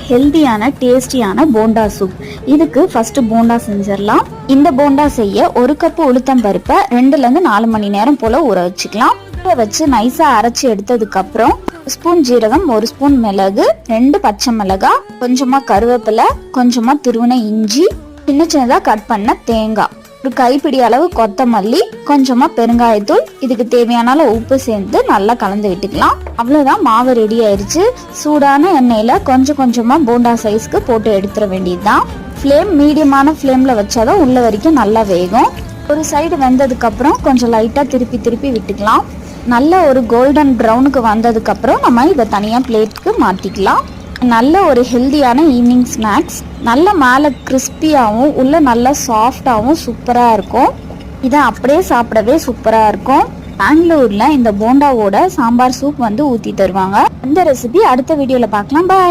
ஹெல்தியான டேஸ்டியான போண்டா சூப். இதுக்கு ஃபர்ஸ்ட் போண்டா செஞ்சிடலாம். இந்த போண்டா செய்ய 1 கப் உளுத்தம் பருப்பை 2 ல இருந்து 4 மணி நேரம் போல ஊற வச்சுக்கலாம். ஊற வச்சு நைஸா அரைச்சி எடுத்ததுக்கு அப்புறம் 1 ஸ்பூன் ஜீரகம், 1 ஸ்பூன் மிளகு, 2 பச்சை மிளகாய், கொஞ்சமா கருவேப்பிலை, கொஞ்சமா துருவின இஞ்சி, சின்ன சின்னதா கட் பண்ண தேங்காய், ஒரு கைப்பிடி அளவு கொத்தமல்லி, கொஞ்சமா பெருங்காயத்தூள், இதுக்கு தேவையான அளவு உப்பு சேர்ந்து நல்லா கலந்து விட்டுக்கலாம். அவ்வளவுதான், மாவு ரெடி ஆயிருச்சு. சூடான எண்ணெயில கொஞ்சம் கொஞ்சமா போண்டா சைஸ்க்கு போட்டு எடுத்துட வேண்டியதுதான். ஃப்ளேம் மீடியமான ஃப்ளேம்ல வச்சாதான் உள்ள வரைக்கும் நல்லா வேகும். ஒரு சைடு வெந்ததுக்கு அப்புறம் கொஞ்சம் லைட்டா திருப்பி திருப்பி விட்டுக்கலாம். நல்ல ஒரு கோல்டன் ப்ரௌனுக்கு வந்ததுக்கு அப்புறம் நம்ம இதை தனியா பிளேட்டுக்கு மாத்திக்கலாம். நல்ல ஒரு ஹெல்தியான ஈவினிங் ஸ்நாக்ஸ். நல்ல மேலே கிறிஸ்பியாகவும் உள்ள நல்லா சாஃப்டாகவும் சூப்பராக இருக்கும். இதை அப்படியே சாப்பிடவே சூப்பராக இருக்கும். பெங்களூர்ல இந்த போண்டாவோட சாம்பார் சூப் ஊற்றி தருவாங்க. இந்த ரெசிபி அடுத்த வீடியோவில் பார்க்கலாம். பாய்.